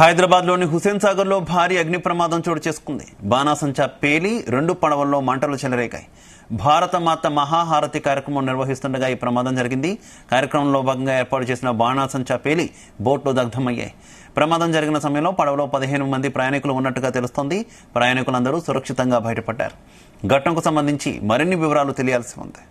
హైదరాబాద్లోని హుసేన్ సాగర్లో భారీ అగ్ని ప్రమాదం చోటు చేసుకుంది. బాణాసంచా పేలి 2 పడవల్లో మంటలు చెలరేగాయి. భారత మాత మహాహారతి కార్యక్రమం నిర్వహిస్తుండగా ఈ ప్రమాదం జరిగింది. కార్యక్రమంలో భాగంగా ఏర్పాటు చేసిన బాణాసంచా పేలి బోట్లు దగ్ధమయ్యాయి. ప్రమాదం జరిగిన సమయంలో పడవలో 15 మంది ప్రయాణికులు ఉన్నట్టుగా తెలుస్తోంది. ప్రయాణికులందరూ సురక్షితంగా బయటపడ్డారు. ఘటనకు సంబంధించి మరిన్ని వివరాలు తెలియాల్సి ఉంది.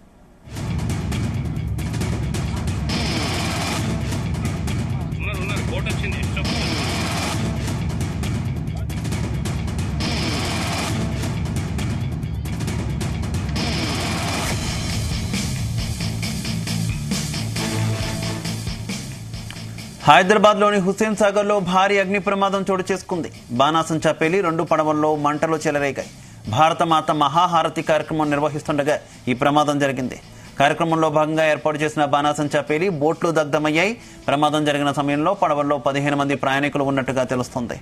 హైదరాబాద్లోని హుస్సేన్ సాగర్లో భారీ అగ్ని ప్రమాదం చోటు చేసుకుంది. బాణాసంచా పేలి 2 పడవల్లో మంటలు చెలరేగాయి. భారత మాత మహాహారతి కార్యక్రమం నిర్వహిస్తుండగా ఈ ప్రమాదం జరిగింది. కార్యక్రమంలో భాగంగా ఏర్పాటు చేసిన బాణాసంచా పేలి బోట్లు దగ్ధమయ్యాయి. ప్రమాదం జరిగిన సమయంలో పడవల్లో 15 మంది ప్రయాణికులు ఉన్నట్టుగా తెలుస్తోంది.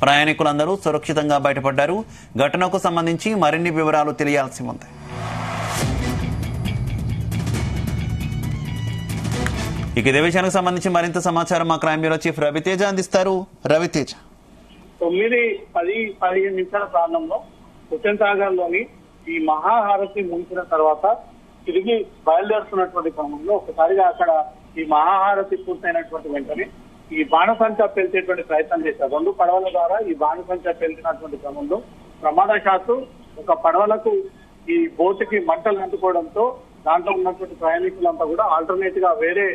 ప్రయాణికులందరూ సురక్షితంగా బయటపడ్డారు. ఘటనకు సంబంధించి మరిన్ని వివరాలు తెలియాల్సి ఉంది. ఇక ఇదే విషయానికి సంబంధించి మరింత సమాచారం మా క్రైమ్ బ్యూరో చీఫ్ రవితేజ అందిస్తారు. రవితేజ, 9-10-15 నిమిషాల ప్రాంతంలో హుస్సేన్ సాగర్ లోని ఈ మహాహారతి ముగిసిన తర్వాత తిరిగి బయలుదేరుతున్నటువంటి క్రమంలో ఒకసారిగా అక్కడ ఈ మహాహారతి పూర్తయినటువంటి వెంటనే ఈ బాణసంచా పేల్చేటువంటి ప్రయత్నం చేశారు. 2 పడవల ద్వారా ఈ బాణసంచా పేల్చినటువంటి క్రమంలో ప్రమాదశాత్తు ఒక పడవలకు ఈ బోటుకి మంటలు అంటుకోవడంతో దాంట్లో ఉన్నటువంటి ప్రయాణికులంతా కూడా ఆల్టర్నేట్ గా వేరే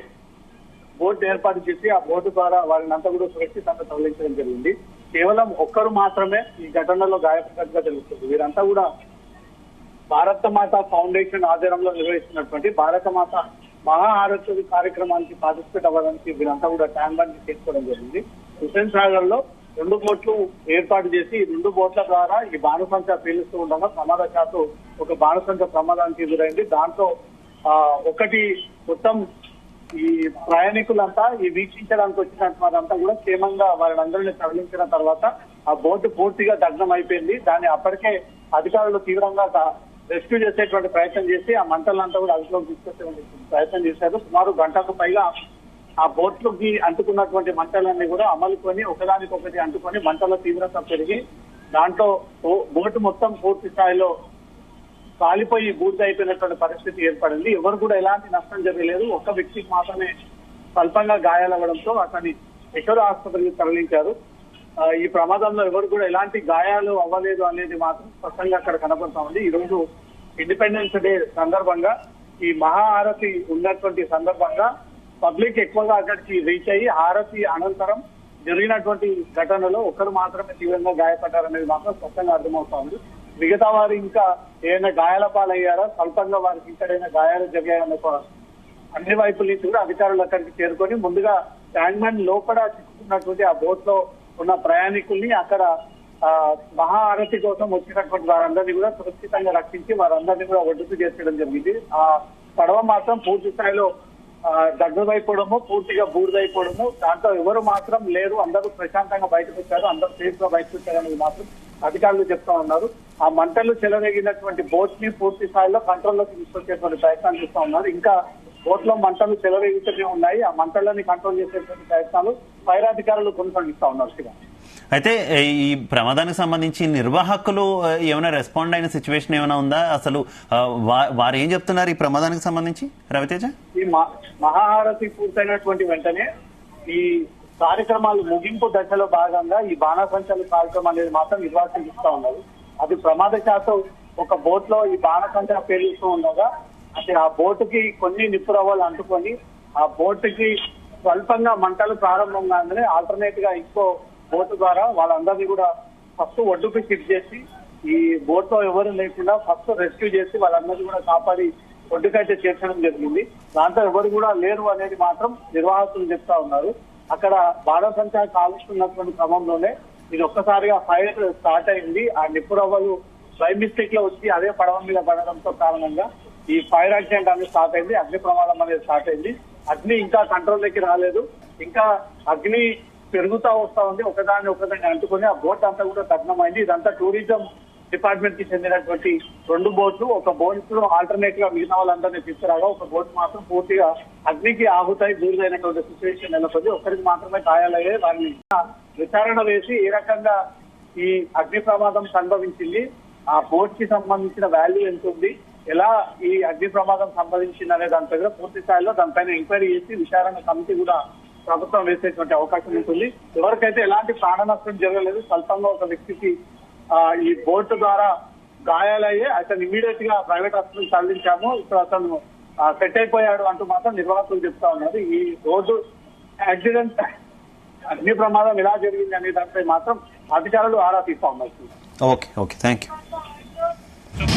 బోట్ ఏర్పాటు చేసి ఆ బోటు ద్వారా వారిని అంతా కూడా సురక్షితంగా తరలించడం జరిగింది. కేవలం ఒక్కరు మాత్రమే ఈ ఘటనలో గాయపడినట్టుగా తెలుస్తుంది. వీరంతా కూడా భారత మాత ఫౌండేషన్ ఆధ్వర్యంలో నిర్వహిస్తున్నటువంటి భారత మాత మహాహారతి కార్యక్రమానికి పార్టిసిపేట్ అవ్వడానికి వీరంతా కూడా ట్యాంక్ బండ్ తీసుకోవడం జరిగింది. హుస్సేన్ సాగర్ లో 2 బోట్లు ఏర్పాటు చేసి 2 బోట్ల ద్వారా ఈ బాణసంచా పేలుస్తూ ఉండగా ప్రమాదశాత్తు ఒక బాణసంచా ప్రమాదానికి ఎదురైంది. దాంట్లో ఒకటి మొత్తం ఈ ప్రయాణికులంతా ఈ వీక్షించడానికి వచ్చినట్టు వారంతా కూడా క్షేమంగా వారిని తరలించిన తర్వాత ఆ బోటు పూర్తిగా దగ్ధం అయిపోయింది. దాన్ని అప్పటికే అధికారులు తీవ్రంగా రెస్క్యూ చేసేటువంటి ప్రయత్నం చేసి ఆ మంటలంతా కూడా అదుపులోకి తీసుకొచ్చేటువంటి ప్రయత్నం చేశారు. సుమారు గంటకు పైగా ఆ బోట్లకి అంటుకున్నటువంటి మంటలన్నీ కూడా అమలుకొని ఒకదానికొకటి అంటుకొని మంటల తీవ్రత పెరిగి దాంట్లో బోటు మొత్తం పూర్తి స్థాయిలో కాలిపోయి బూడిద అయిపోయినటువంటి పరిస్థితి ఏర్పడింది. ఎవరు కూడా ఎలాంటి నష్టం జరగలేదు. ఒక్క వ్యక్తికి మాత్రమే స్వల్పంగా గాయాలవ్వడంతో అతన్ని యశోద ఆసుపత్రికి తరలించారు. ఈ ప్రమాదంలో ఎవరు కూడా ఎలాంటి గాయాలు అవ్వలేదు అనేది మాత్రం స్పష్టంగా అక్కడ కనబడతా ఉంది. ఈ రోజు ఇండిపెండెన్స్ డే సందర్భంగా ఈ మహాహారతి ఉన్నటువంటి సందర్భంగా పబ్లిక్ ఎక్కువగా అక్కడికి రీచ్ అయ్యి హారతి అనంతరం జరిగినటువంటి ఘటనలో ఒకరు మాత్రమే తీవ్రంగా గాయపడ్డారనేది మాత్రం స్పష్టంగా అర్థమవుతా ఉంది. మిగతా వారు ఇంకా ఏమైనా గాయాల పాలయ్యారా, స్వల్పంగా వారికి ఇంకడైనా గాయాలు జరిగాయన్న అన్ని వైపుల నుంచి కూడా అధికారులు అక్కడికి చేరుకొని ముందుగా ట్యాంక్ బండ్ లోపల చిక్కుకున్నటువంటి ఆ బోట్ లో ఉన్న ప్రయాణికుల్ని అక్కడ మహాహారతి కోసం వచ్చినటువంటి వారందరినీ కూడా సురక్షితంగా రక్షించి వారందరినీ కూడా ఒడ్డుకు చేర్చడం జరిగింది. ఆ పడవ మాత్రం పూర్తి స్థాయిలో దగ్గరైపోవడము, పూర్తిగా బూడిదైపోవడము, దాంట్లో ఎవరు మాత్రం లేరు. అందరూ ప్రశాంతంగా బయటకు వచ్చారు, అందరూ సేఫ్ గా బయటకు వచ్చారనేది మాత్రం అధికారులు చెప్తా ఉన్నారు. ఆ మంటలు చెలరేగినటువంటి బోట్ ని పూర్తి స్థాయిలో కంట్రోల్లోకి తీసుకొచ్చేటువంటి ప్రయత్నాలు చేస్తా ఉన్నారు. ఇంకా బోట్ లో మంటలు చెలరేగుతూనే ఉన్నాయి. ఆ మంటలని కంట్రోల్ చేసేటువంటి ప్రయత్నాలు ఫైర్ అధికారులు కొనసాగిస్తా ఉన్నారు. అయితే ఈ ప్రమాదానికి సంబంధించి నిర్వాహకులు ఏమైనా రెస్పాండ్ అయిన సిచ్యువేషన్ ఏమైనా ఉందా? అసలు వారు ఏం చెప్తున్నారు ఈ ప్రమాదానికి సంబంధించి రవితేజ? ఈ మహాహారతి పూర్తయినటువంటి వెంటనే ఈ కార్యక్రమాలు ముగింపు దశలో భాగంగా ఈ బాణసంచల కార్యక్రమం అనేది మాత్రం నిర్వాహకులు ఇస్తా ఉన్నారు. అది ప్రమాదశాత్తు ఒక బోట్ లో ఈ బాణసంచ పేలుస్తూ ఉండగా అంటే ఆ బోటుకి కొన్ని నిప్పురవ్వలు అంటుకొని ఆ బోటుకి స్వల్పంగా మంటలు ప్రారంభం కాగానే ఆల్టర్నేట్ గా ఇంకో బోటు ద్వారా వాళ్ళందరినీ కూడా ఫస్ట్ ఒడ్డుకి షిఫ్ట్ చేసి ఈ బోట్ లో ఎవరు లేకుండా ఫస్ట్ రెస్క్యూ చేసి వాళ్ళందరినీ కూడా కాపాడి ఒడ్డుకైతే చేర్చడం జరిగింది. దాంతో ఎవరు కూడా లేరు అనేది మాత్రం నిర్వాహకులు చెప్తా ఉన్నారు. అక్కడ బాణసంచా కాలుస్తున్నటువంటి క్రమంలోనే ఇది ఒక్కసారిగా ఫైర్ స్టార్ట్ అయింది. ఆ నిప్పురవ్వలు బై మిస్టేక్ లో వచ్చి అదే పడవ మీద పడడంతో కారణంగా ఈ ఫైర్ యాక్సిడెంట్ అనేది స్టార్ట్ అయింది. అగ్ని ప్రమాదం అనేది స్టార్ట్ అయింది. అగ్ని ఇంకా కంట్రోల్లోకి రాలేదు. ఇంకా అగ్ని పెరుగుతా వస్తా ఉంది. ఒకదాన్ని అంటుకొని ఆ బోట్ అంతా కూడా దగ్నమైంది. ఇదంతా టూరిజం డిపార్ట్మెంట్ కి చెందినటువంటి 2 బోట్లు. ఒక బోట్ లో ఆల్టర్నేట్ గా మిగతా వాళ్ళందరినీ తీసుకురాగా ఒక బోట్ మాత్రం పూర్తిగా అగ్నికి ఆహుతాయి బూడిదైనటువంటి సిచ్యువేషన్ నెలకొంది. ఒక్కరికి మాత్రమే గాయాలయ్యాయి. వారిని విచారణ వేసి ఏ రకంగా ఈ అగ్ని ప్రమాదం సంభవించింది, ఆ బోట్ కి సంబంధించిన వాల్యూ ఎంత ఉంది, ఎలా ఈ అగ్ని ప్రమాదం సంభవించింది అనే దాని దగ్గర పూర్తి స్థాయిలో దానిపైన ఎంక్వైరీ చేసి విచారణ కమిటీ కూడా ప్రభుత్వం వేసేటువంటి అవకాశం ఉంటుంది. ఎవరికైతే ఎలాంటి ప్రాణ నష్టం జరగలేదు, స్వల్పంగా ఒక వ్యక్తికి ఈ బోట్ ద్వారా గాయాలయ్యే అతను ఇమీడియట్ గా ప్రైవేట్ హాస్పిటల్ తరలించాము, ఇప్పుడు అతను సెట్ అయిపోయాడు అంటూ మాత్రం నిర్వాహకులు చెప్తా ఉన్నారు. ఈ రోడ్డు యాక్సిడెంట్ అగ్ని ప్రమాదం ఎలా జరిగింది అనే దానిపై మాత్రం అధికారులు ఆరా తీస్తా ఉన్నారు. Okay thank you.